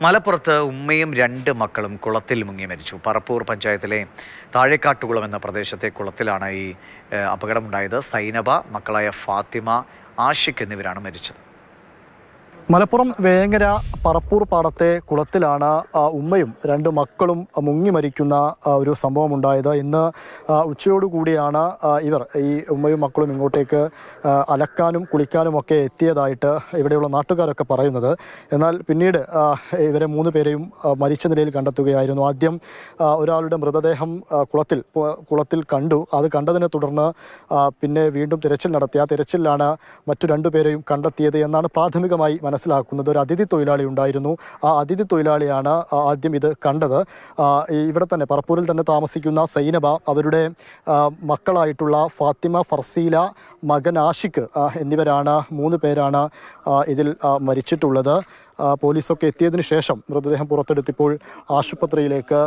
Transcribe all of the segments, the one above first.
മലപ്പുറത്ത് ഉമ്മയും 2 മക്കളും കുളത്തിൽ മുങ്ങി മരിച്ചു. പറപ്പൂർ പഞ്ചായത്തിലെ താഴേക്കാട്ടുകുളം എന്ന പ്രദേശത്തെ കുളത്തിലാണ് ഈ അപകടമുണ്ടായത്. സൈനബ, മക്കളായ ഫാത്തിമ, ആഷിഖ് എന്നിവരാണ് മരിച്ചത്. മലപ്പുറം വേങ്ങര പറപ്പൂർ പാടത്തെ കുളത്തിലാണ് ഉമ്മയും 2 മക്കളും മുങ്ങി മരിക്കുന്ന ഒരു സംഭവം ഉണ്ടായത്. ഇന്ന് ഉച്ചയോടുകൂടിയാണ് ഇവർ ഈ ഉമ്മയും മക്കളും ഇങ്ങോട്ടേക്ക് അലക്കാനും കുളിക്കാനും ഒക്കെ എത്തിയതായിട്ട് ഇവിടെയുള്ള നാട്ടുകാരൊക്കെ പറയുന്നത്. എന്നാൽ പിന്നീട് ഇവരെ 3 പേരെയും മരിച്ച നിലയിൽ കണ്ടെത്തുകയായിരുന്നു. ആദ്യം ഒരാളുടെ മൃതദേഹം കുളത്തിൽ കണ്ടു. അത് കണ്ടതിനെ തുടർന്ന് പിന്നെ വീണ്ടും തിരച്ചിൽ നടത്തി. ആ തിരച്ചിലാണ് മറ്റു 2 പേരെയും കണ്ടെത്തിയത് എന്നാണ് പ്രാഥമികമായി മനസ്സിലാക്കുന്നത്. ഒരു അതിഥി തൊഴിലാളി ഉണ്ടായിരുന്നു. ആ അതിഥി തൊഴിലാളിയാണ് ആദ്യം ഇത് കണ്ടത്. ഇവിടെ തന്നെ പറപ്പൂരിൽ തന്നെ താമസിക്കുന്ന സൈനബ, അവരുടെ മക്കളായിട്ടുള്ള ഫാത്തിമ, ഫർസീല, മകൻ ആഷിഖ് എന്നിവരാണ് 3 പേരാണ് ഇതിൽ മരിച്ചിട്ടുള്ളത്. പോലീസൊക്കെ എത്തിയതിനു ശേഷം മൃതദേഹം പുറത്തെടുത്തിപ്പോൾ ആശുപത്രിയിലേക്ക്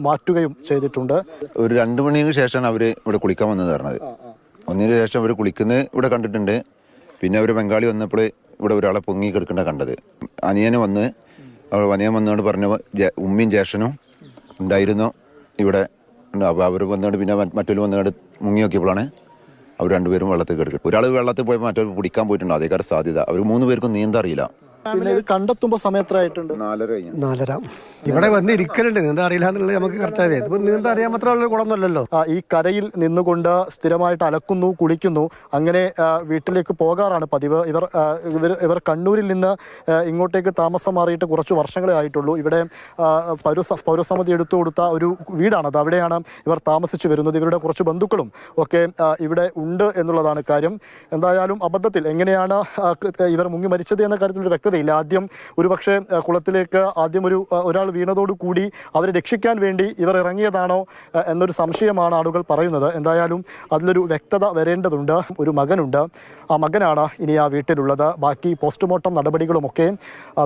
മാറ്റുകയും ചെയ്തിട്ടുണ്ട്. ഒരു 2 മണിക്ക് ശേഷമാണ് അവർ ഇവിടെ കുളിക്കാൻ വന്നത് പറഞ്ഞത്. ഒന്നിനു ശേഷം അവർ കുളിക്കുന്നത് ഇവിടെ കണ്ടിട്ടുണ്ട്. പിന്നെ അവർ ബംഗാളി വന്നപ്പോൾ ഇവിടെ ഒരാളെ പൊങ്ങി കിടക്കേണ്ട കണ്ടത്. അനിയന് വന്ന് വന്നുകൊണ്ട് പറഞ്ഞു ഉമ്മയും ജ്യേഷ്ഠനും ഉണ്ടായിരുന്നു ഇവിടെ. അപ്പോൾ അവർ വന്നുകൊണ്ട് പിന്നെ മറ്റൊരു വന്നുകൊണ്ട് മുങ്ങി നോക്കിയപ്പോഴാണ് അവർ 2 പേരും വെള്ളത്തിൽ കിടക്കുന്നത്. ഒരാൾ വെള്ളത്തിൽ പോയപ്പോൾ മറ്റൊരു പിടിക്കാൻ പോയിട്ടുണ്ട്. അതേക്കാരം സാധ്യത. അവർ 3 പേർക്കും നീന്താൻ അറിയില്ല. കണ്ടെത്തുമ്പോൾ സമയത്തായിട്ടുണ്ട് 4:30. ഇവിടെ വന്ന് ഇരിക്കലുണ്ട്. നീന്താ അറിയില്ല എന്നുള്ളത് നമുക്ക് കറക്റ്റ് അറിയാം. ഇതിപ്പോൾ നീന്താ അറിയാൻ മാത്രമുള്ള കുളമൊന്നുമല്ലല്ലോ. ഈ കരയിൽ നിന്നുകൊണ്ട് സ്ഥിരമായിട്ട് അലക്കുന്നു, കുളിക്കുന്നു, അങ്ങനെ വീട്ടിലേക്ക് പോകാറാണ് പതിവ്. ഇവർ കണ്ണൂരിൽ നിന്ന് ഇങ്ങോട്ടേക്ക് താമസം മാറിയിട്ട് കുറച്ച് വർഷങ്ങളെ ആയിട്ടുള്ളൂ. ഇവിടെ പൗരസമിതി എടുത്തു കൊടുത്ത ഒരു വീടാണത്. അവിടെയാണ് ഇവർ താമസിച്ചു വരുന്നത്. ഇവരുടെ കുറച്ച് ബന്ധുക്കളും ഒക്കെ ഇവിടെ ഉണ്ട് എന്നുള്ളതാണ് കാര്യം. എന്തായാലും അബദ്ധത്തിൽ എങ്ങനെയാണ് ഇവർ മുങ്ങി മരിച്ചത് എന്ന കാര്യത്തിൽ ഒരു വ്യക്തതയില്ല. ആദ്യം ഒരുപക്ഷെ കുളത്തിലേക്ക് ഒരാൾ വീണതോടുകൂടി അവരെ രക്ഷിക്കാൻ വേണ്ടി ഇവർ ഇറങ്ങിയതാണോ എന്നൊരു സംശയമാണ് ആളുകൾ പറയുന്നത്. എന്തായാലും അതിലൊരു വ്യക്തത വരേണ്ടതുണ്ട്. ഒരു മകനുണ്ട്. ആ മകനാണ് ഇനി ആ വീട്ടിലുള്ളത്. ബാക്കി പോസ്റ്റ്മോർട്ടം നടപടികളുമൊക്കെ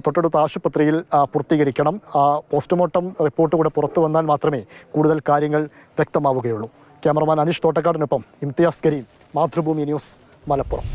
തൊട്ടടുത്ത ആശുപത്രിയിൽ പൂർത്തീകരിക്കണം. ആ പോസ്റ്റ്മോർട്ടം റിപ്പോർട്ട് കൂടെ പുറത്തു വന്നാൽ മാത്രമേ കൂടുതൽ കാര്യങ്ങൾ വ്യക്തമാവുകയുള്ളൂ. ക്യാമറമാൻ അനീഷ് തോട്ടക്കാടിനൊപ്പം ഇംതിയാസ് കരീം, മാതൃഭൂമി ന്യൂസ്, മലപ്പുറം.